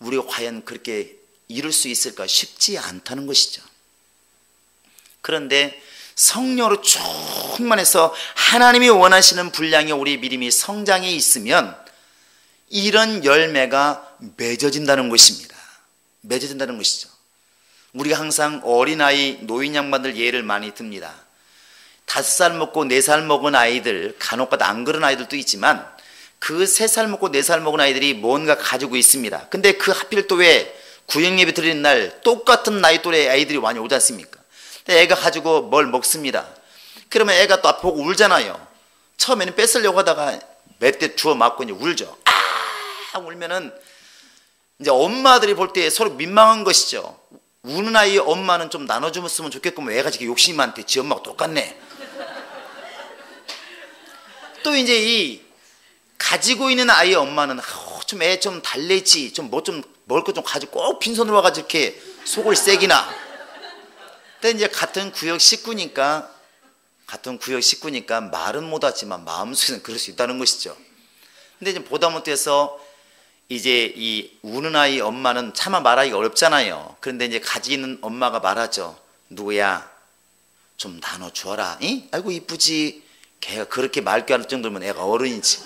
우리가 과연 그렇게 이룰 수 있을까? 쉽지 않다는 것이죠. 그런데 성령으로 충만해서 하나님이 원하시는 분량의 우리 믿음이 성장해 있으면 이런 열매가 맺어진다는 것입니다. 맺어진다는 것이죠. 우리가 항상 어린아이, 노인 양반들 예를 많이 듭니다. 5살 먹고 4살 먹은 아이들, 간혹가다 안 그런 아이들도 있지만 그 3살 먹고 4살 먹은 아이들이 뭔가 가지고 있습니다. 근데 그 하필 또 왜 구역예배 드리는 날 똑같은 나이 또래 아이들이 많이 오지 않습니까? 근데 애가 가지고 뭘 먹습니다. 그러면 애가 또 앞에 보고 울잖아요. 처음에는 뺏으려고 하다가 몇 대 주워 맞고 이제 울죠. 아! 울면은 이제 엄마들이 볼 때 서로 민망한 것이죠. 우는 아이 엄마는 좀 나눠주면 좋겠구만. 애가 지금 욕심이 많대. 지 엄마가 똑같네. 또 이제 이 가지고 있는 아이의 엄마는 좀 애 좀 달래지, 좀 뭐 좀 먹을 거 좀 가지고 꼭 빈손으로 와가지고 이렇게 속을 새기나. 근데 이제 같은 구역 식구니까 말은 못하지만 마음속에는 그럴 수 있다는 것이죠. 근데 이제 보다 못해서 이제 이 우는 아이 엄마는 차마 말하기가 어렵잖아요. 그런데 이제 가지 있는 엄마가 말하죠. 누구야, 좀 나눠주어라. 응? 아이고 이쁘지. 걔가 그렇게 맑게 할 정도면 애가 어른이지.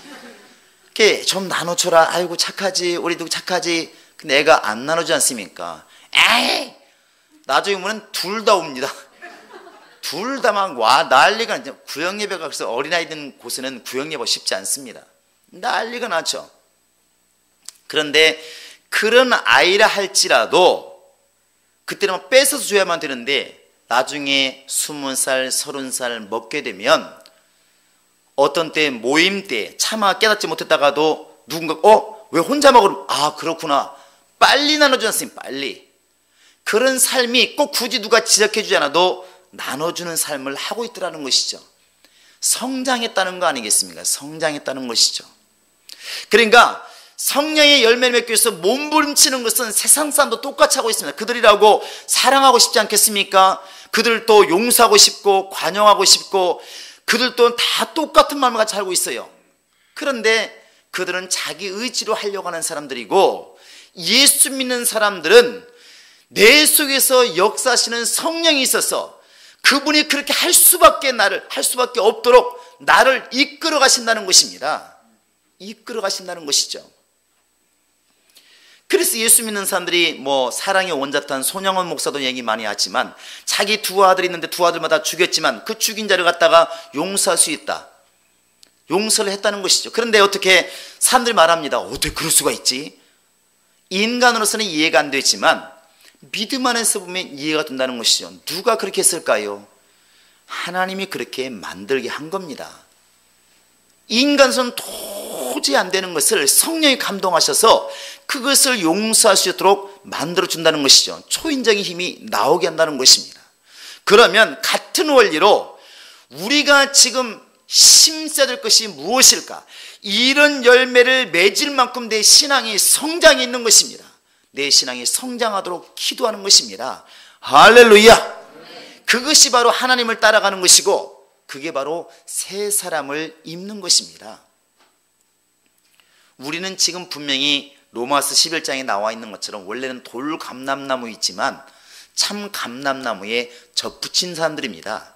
걔 좀 나눠줘라. 아이고 착하지. 우리 누구 착하지. 근데 애가 안 나눠주지 않습니까? 에이! 나중에 보면 둘 다 옵니다. 둘 다 막 와 난리가 나죠. 구역예배가 그래서 어린아이 있는 곳에는 구역예배가 쉽지 않습니다. 난리가 나죠. 그런데 그런 아이라 할지라도 그때는 뺏어서 줘야만 되는데 나중에 20살, 30살 먹게 되면 어떤 때 모임 때 차마 깨닫지 못했다가도 누군가 왜 혼자 먹으러 아 그렇구나 빨리 나눠주지 않습니까? 빨리 그런 삶이 꼭 굳이 누가 지적해 주지 않아도 나눠주는 삶을 하고 있더라는 것이죠. 성장했다는 거 아니겠습니까? 성장했다는 것이죠. 그러니까 성령의 열매를 맺기 위해서 몸부림치는 것은 세상 사람도 똑같이 하고 있습니다. 그들이라고 사랑하고 싶지 않겠습니까? 그들도 용서하고 싶고 관용하고 싶고 그들도 다 똑같은 마음을 같이 알고 있어요. 그런데 그들은 자기 의지로 하려고 하는 사람들이고 예수 믿는 사람들은 내 속에서 역사하시는 성령이 있어서 그분이 그렇게 할 수밖에 없도록 나를 이끌어 가신다는 것입니다. 이끌어 가신다는 것이죠. 그래서 예수 믿는 사람들이 뭐 사랑의 원자탄 손영원 목사도 얘기 많이 하지만 자기 두 아들이 있는데 두 아들마다 죽였지만 그 죽인 자를 갖다가 용서할 수 있다. 용서를 했다는 것이죠. 그런데 어떻게 사람들이 말합니다. 어떻게 그럴 수가 있지? 인간으로서는 이해가 안 되지만 믿음 안에서 보면 이해가 된다는 것이죠. 누가 그렇게 했을까요? 하나님이 그렇게 만들게 한 겁니다. 인간으로서는 도저히 안 되는 것을 성령이 감동하셔서 그것을 용서할 수 있도록 만들어준다는 것이죠. 초인적인 힘이 나오게 한다는 것입니다. 그러면 같은 원리로 우리가 지금 심써야 될 것이 무엇일까? 이런 열매를 맺을 만큼 내 신앙이 성장해 있는 것입니다. 내 신앙이 성장하도록 기도하는 것입니다. 할렐루야! 그것이 바로 하나님을 따라가는 것이고 그게 바로 새 사람을 입는 것입니다. 우리는 지금 분명히 로마서 11장에 나와 있는 것처럼 원래는 돌 감람나무 있지만 참 감람나무에 접붙인 사람들입니다.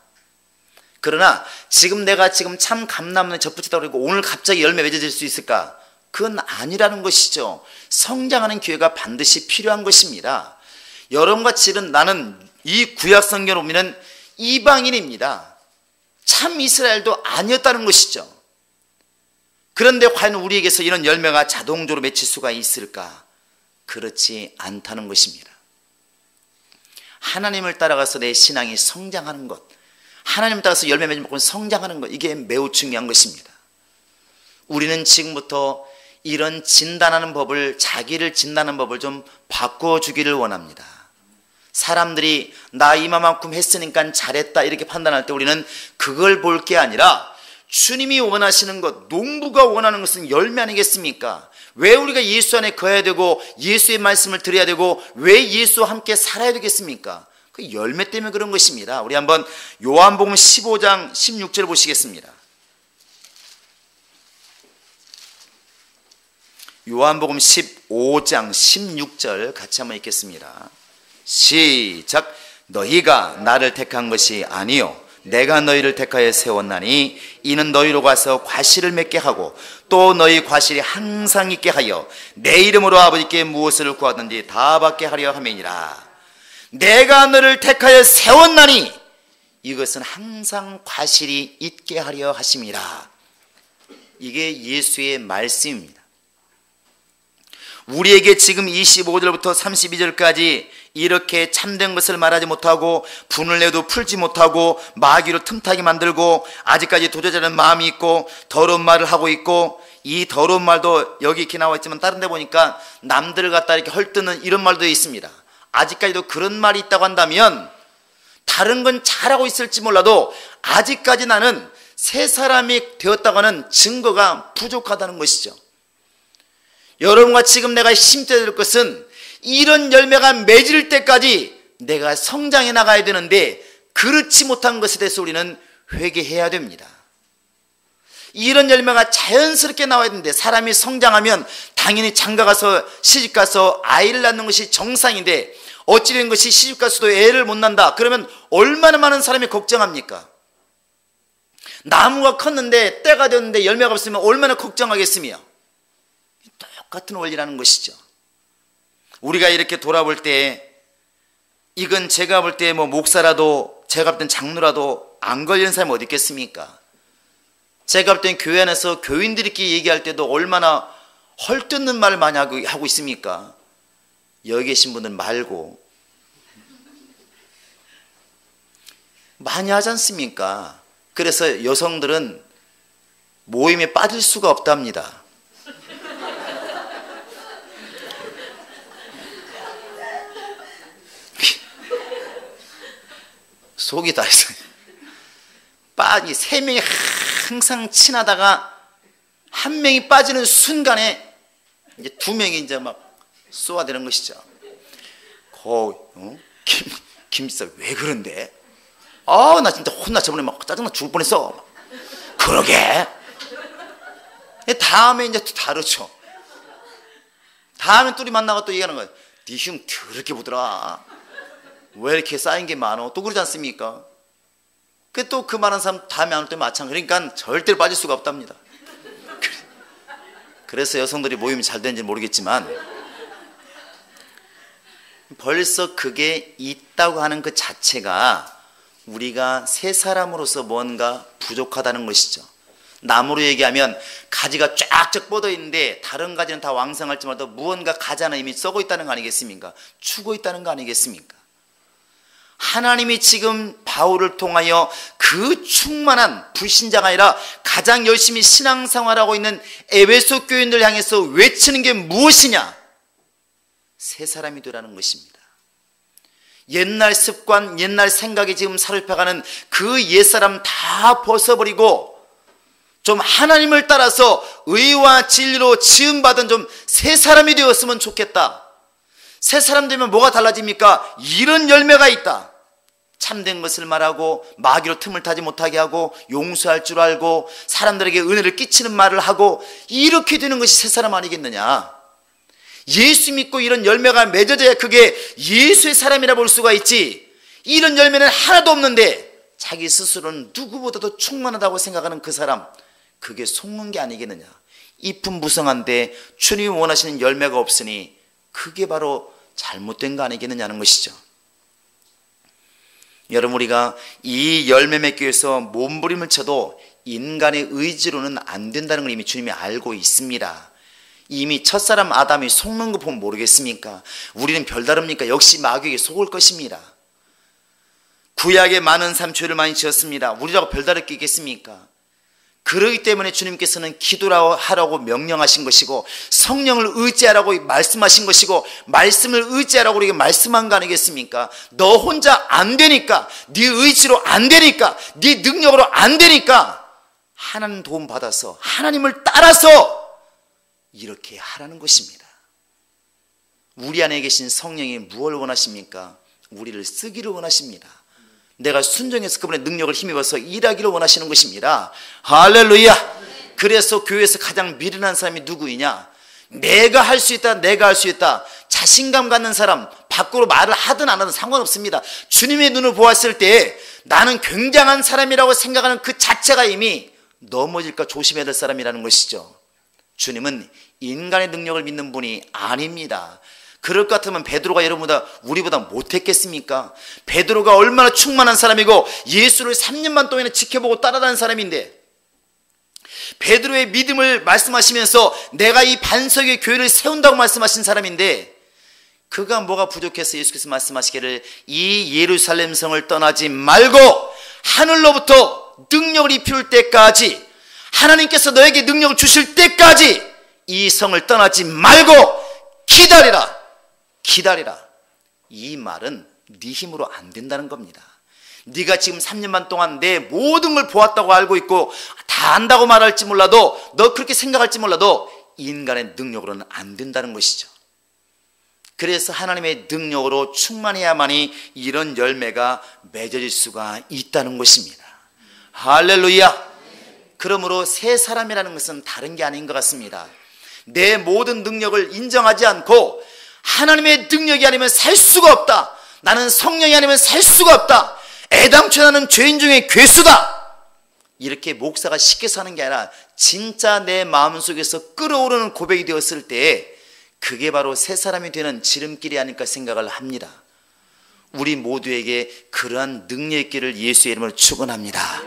그러나 지금 내가 참 감람나무에 접붙였다고 그러고 오늘 갑자기 열매 맺어질 수 있을까? 그건 아니라는 것이죠. 성장하는 기회가 반드시 필요한 것입니다. 여러분과 지금 나는 이 구약 성경을 보면 이방인입니다. 참 이스라엘도 아니었다는 것이죠. 그런데 과연 우리에게서 이런 열매가 자동적으로 맺힐 수가 있을까? 그렇지 않다는 것입니다. 하나님을 따라가서 내 신앙이 성장하는 것, 하나님을 따라서 열매 맺는 것은 성장하는 것, 이게 매우 중요한 것입니다. 우리는 지금부터 이런 진단하는 법을, 자기를 진단하는 법을 좀 바꿔주기를 원합니다. 사람들이 나 이만큼 했으니까 잘했다 이렇게 판단할 때 우리는 그걸 볼 게 아니라 주님이 원하시는 것, 농부가 원하는 것은 열매 아니겠습니까? 왜 우리가 예수 안에 거해야 되고 예수의 말씀을 들어야 되고 왜 예수와 함께 살아야 되겠습니까? 그 열매 때문에 그런 것입니다. 우리 한번 요한복음 15장 16절 보시겠습니다. 요한복음 15장 16절 같이 한번 읽겠습니다. 시작. 너희가 나를 택한 것이 아니요 내가 너희를 택하여 세웠나니 이는 너희로 가서 과실을 맺게 하고 또 너희 과실이 항상 있게 하여 내 이름으로 아버지께 무엇을 구하든지 다 받게 하려 함이니라. 내가 너를 택하여 세웠나니 이것은 항상 과실이 있게 하려 하심이라. 이게 예수의 말씀입니다. 우리에게 지금 25절부터 32절까지 이렇게 참된 것을 말하지 못하고 분을 내도 풀지 못하고 마귀로 틈타게 만들고 아직까지 도저히 않은 마음이 있고 더러운 말을 하고 있고, 이 더러운 말도 여기 이렇게 나와 있지만 다른 데 보니까 남들을 갖다 이렇게 헐뜯는 이런 말도 있습니다. 아직까지도 그런 말이 있다고 한다면 다른 건 잘하고 있을지 몰라도 아직까지 나는 새 사람이 되었다고 하는 증거가 부족하다는 것이죠. 여러분과 지금 내가 심겨야 될 것은 이런 열매가 맺을 때까지 내가 성장해 나가야 되는데, 그렇지 못한 것에 대해서 우리는 회개해야 됩니다. 이런 열매가 자연스럽게 나와야 되는데, 사람이 성장하면 당연히 장가가서 시집가서 아이를 낳는 것이 정상인데, 어찌 된 것이 시집가서도 애를 못 낳는다 그러면 얼마나 많은 사람이 걱정합니까? 나무가 컸는데 때가 되었는데 열매가 없으면 얼마나 걱정하겠으며, 똑같은 원리라는 것이죠. 우리가 이렇게 돌아볼 때, 이건 제가 볼 때 뭐 목사라도, 제가 볼 땐 장로라도 안 걸리는 사람이 어디 있겠습니까? 제가 볼 땐 교회 안에서 교인들끼리 얘기할 때도 얼마나 헐뜯는 말을 많이 하고 있습니까? 여기 계신 분들 말고 많이 하지 않습니까? 그래서 여성들은 모임에 빠질 수가 없답니다. 속이 다 있어요. 세 명이 항상 친하다가 한 명이 빠지는 순간에 이제 두 명이 이제 막 쏘아대는 것이죠. 김 지사 왜 그런데? 나 진짜 혼나 저번에 막 짜증나 죽을 뻔했어. 그러게. 다음에 이제 또 다르죠. 다음에 둘이 만나고 또 얘기하는 거예요. 네 흉 더럽게 보더라. 왜 이렇게 쌓인 게 많어? 또 그러지 않습니까? 또 그 많은 사람 다음에 안 올 때 마찬가지. 그러니까 절대로 빠질 수가 없답니다. 그래서 여성들이 모임이 잘 되는지 모르겠지만, 벌써 그게 있다고 하는 그 자체가 우리가 새 사람으로서 뭔가 부족하다는 것이죠. 나무로 얘기하면 가지가 쫙쫙 뻗어 있는데 다른 가지는 다 왕성할지 몰라도 무언가 가지 하나 이미 썩어 있다는 거 아니겠습니까? 죽어 있다는 거 아니겠습니까? 하나님이 지금 바울을 통하여 그 충만한 불신자가 아니라 가장 열심히 신앙생활하고 있는 에베소 교인들 향해서 외치는 게 무엇이냐? 새 사람이 되라는 것입니다. 옛날 습관, 옛날 생각이 지금 사로잡혀가는 그 옛사람 다 벗어버리고 좀 하나님을 따라서 의와 진리로 지음받은 좀 새 사람이 되었으면 좋겠다. 새 사람 되면 뭐가 달라집니까? 이런 열매가 있다. 참된 것을 말하고 마귀로 틈을 타지 못하게 하고 용서할 줄 알고 사람들에게 은혜를 끼치는 말을 하고, 이렇게 되는 것이 새 사람 아니겠느냐. 예수 믿고 이런 열매가 맺어져야 그게 예수의 사람이라 볼 수가 있지. 이런 열매는 하나도 없는데 자기 스스로는 누구보다도 충만하다고 생각하는 그 사람, 그게 속는 게 아니겠느냐. 잎은 무성한데 주님이 원하시는 열매가 없으니 그게 바로 잘못된 거 아니겠느냐는 것이죠. 여러분, 우리가 이 열매 맺기 위해서 몸부림을 쳐도 인간의 의지로는 안 된다는 걸 이미 주님이 알고 있습니다. 이미 첫사람 아담이 속는 거 보면 모르겠습니까? 우리는 별다릅니까? 역시 마귀에게 속을 것입니다. 구약에 많은 사람 죄를 많이 지었습니다. 우리라고 별다를 게 있겠습니까? 그러기 때문에 주님께서는 기도하라고 명령하신 것이고, 성령을 의지하라고 말씀하신 것이고, 말씀을 의지하라고 우리에게 말씀한 거 아니겠습니까? 너 혼자 안 되니까, 네 의지로 안 되니까, 네 능력으로 안 되니까 하나님 도움 받아서 하나님을 따라서 이렇게 하라는 것입니다. 우리 안에 계신 성령이 무엇을 원하십니까? 우리를 쓰기를 원하십니다. 내가 순종해서 그분의 능력을 힘입어서 일하기를 원하시는 것입니다. 할렐루야. 그래서 교회에서 가장 미련한 사람이 누구이냐? 내가 할 수 있다, 내가 할 수 있다. 자신감 갖는 사람, 밖으로 말을 하든 안 하든 상관없습니다. 주님의 눈을 보았을 때 나는 굉장한 사람이라고 생각하는 그 자체가 이미 넘어질까 조심해야 될 사람이라는 것이죠. 주님은 인간의 능력을 믿는 분이 아닙니다. 그럴 것 같으면 베드로가 여러분보다 우리보다 못했겠습니까? 베드로가 얼마나 충만한 사람이고 예수를 3년 반 동안에 지켜보고 따라다니는 사람인데, 베드로의 믿음을 말씀하시면서 내가 이 반석의 교회를 세운다고 말씀하신 사람인데, 그가 뭐가 부족해서 예수께서 말씀하시기를 이 예루살렘 성을 떠나지 말고 하늘로부터 능력을 입힐 때까지, 하나님께서 너에게 능력을 주실 때까지 이 성을 떠나지 말고 기다리라. 기다리라. 이 말은 네 힘으로 안 된다는 겁니다. 네가 지금 3년 반 동안 내 모든 걸 보았다고 알고 있고 다 안다고 말할지 몰라도, 너 그렇게 생각할지 몰라도 인간의 능력으로는 안 된다는 것이죠. 그래서 하나님의 능력으로 충만해야만이 이런 열매가 맺어질 수가 있다는 것입니다. 할렐루야. 그러므로 새 사람이라는 것은 다른 게 아닌 것 같습니다. 내 모든 능력을 인정하지 않고 하나님의 능력이 아니면 살 수가 없다, 나는 성령이 아니면 살 수가 없다, 애당초 나는 죄인 중에 괴수다, 이렇게 목사가 쉽게 사는 게 아니라 진짜 내 마음속에서 끓어오르는 고백이 되었을 때에 그게 바로 새 사람이 되는 지름길이 아닐까 생각을 합니다. 우리 모두에게 그러한 능력 있기를 예수의 이름으로 축원합니다.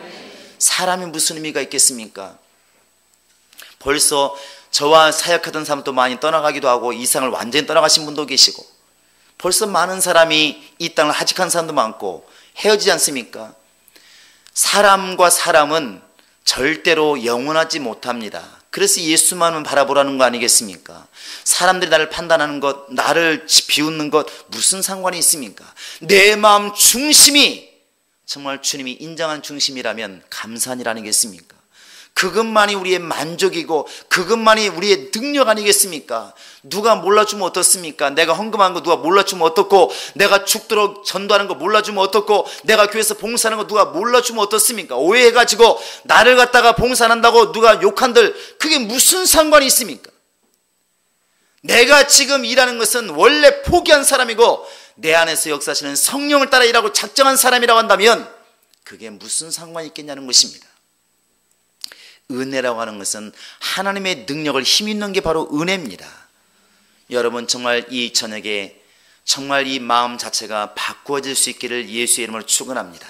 사람이 무슨 의미가 있겠습니까? 벌써 저와 사역하던 사람도 많이 떠나가기도 하고 이상을 완전히 떠나가신 분도 계시고, 벌써 많은 사람이 이 땅을 하직한 사람도 많고 헤어지지 않습니까? 사람과 사람은 절대로 영원하지 못합니다. 그래서 예수만을 바라보라는 거 아니겠습니까? 사람들이 나를 판단하는 것, 나를 비웃는 것 무슨 상관이 있습니까? 내 마음 중심이 정말 주님이 인정한 중심이라면 감사한 일 아니겠습니까? 그것만이 우리의 만족이고 그것만이 우리의 능력 아니겠습니까? 누가 몰라주면 어떻습니까? 내가 헌금한 거 누가 몰라주면 어떻고, 내가 죽도록 전도하는 거 몰라주면 어떻고, 내가 교회에서 봉사하는 거 누가 몰라주면 어떻습니까? 오해해가지고 나를 갖다가 봉사한다고 누가 욕한들 그게 무슨 상관이 있습니까? 내가 지금 일하는 것은 원래 포기한 사람이고 내 안에서 역사하시는 성령을 따라 일하고 작정한 사람이라고 한다면 그게 무슨 상관이 있겠냐는 것입니다. 은혜라고 하는 것은 하나님의 능력을 힘있는 게 바로 은혜입니다. 여러분 정말 이 저녁에 정말 이 마음 자체가 바꾸어질 수 있기를 예수의 이름으로 축원합니다.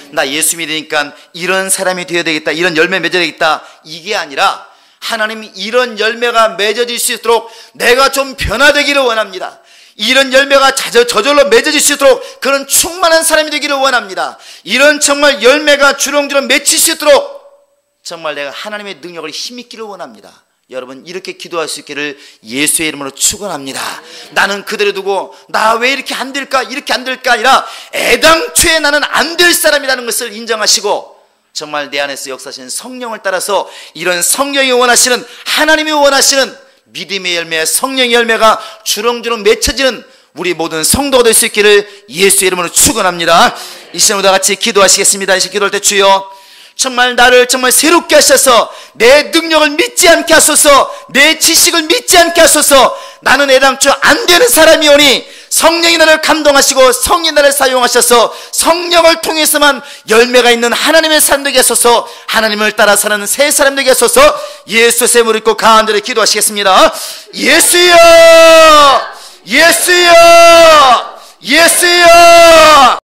나 예수 믿으니까 이런 사람이 되어야 되겠다, 이런 열매 맺어야 되겠다, 이게 아니라 하나님이 이런 열매가 맺어질 수 있도록 내가 좀 변화되기를 원합니다. 이런 열매가 저절로 맺어질 수 있도록 그런 충만한 사람이 되기를 원합니다. 이런 정말 열매가 주렁주렁 맺힐 수 있도록 정말 내가 하나님의 능력을 힘있기를 원합니다. 여러분 이렇게 기도할 수 있기를 예수의 이름으로 축원합니다. 나는 그대로 두고 나 왜 이렇게 안 될까, 이렇게 안 될까 아니라 애당초에 나는 안 될 사람이라는 것을 인정하시고 정말 내 안에서 역사하시는 성령을 따라서 이런 성령이 원하시는, 하나님이 원하시는 믿음의 열매, 성령의 열매가 주렁주렁 맺혀지는 우리 모든 성도가 될 수 있기를 예수의 이름으로 축원합니다. 이 시간으로 다 같이 기도하시겠습니다. 이 시간 기도할 때 주여 정말 나를 정말 새롭게 하셔서 내 능력을 믿지 않게 하소서, 내 지식을 믿지 않게 하소서. 나는 애당초 안 되는 사람이오니 성령이 나를 감동하시고 성령이 나를 사용하셔서 성령을 통해서만 열매가 있는 하나님의 사람 되게 하소서, 하나님을 따라 사는 새 사람 되게 하소서. 예수의 이름으로 믿고 간절히 기도하시겠습니다. 예수여, 예수여, 예수여.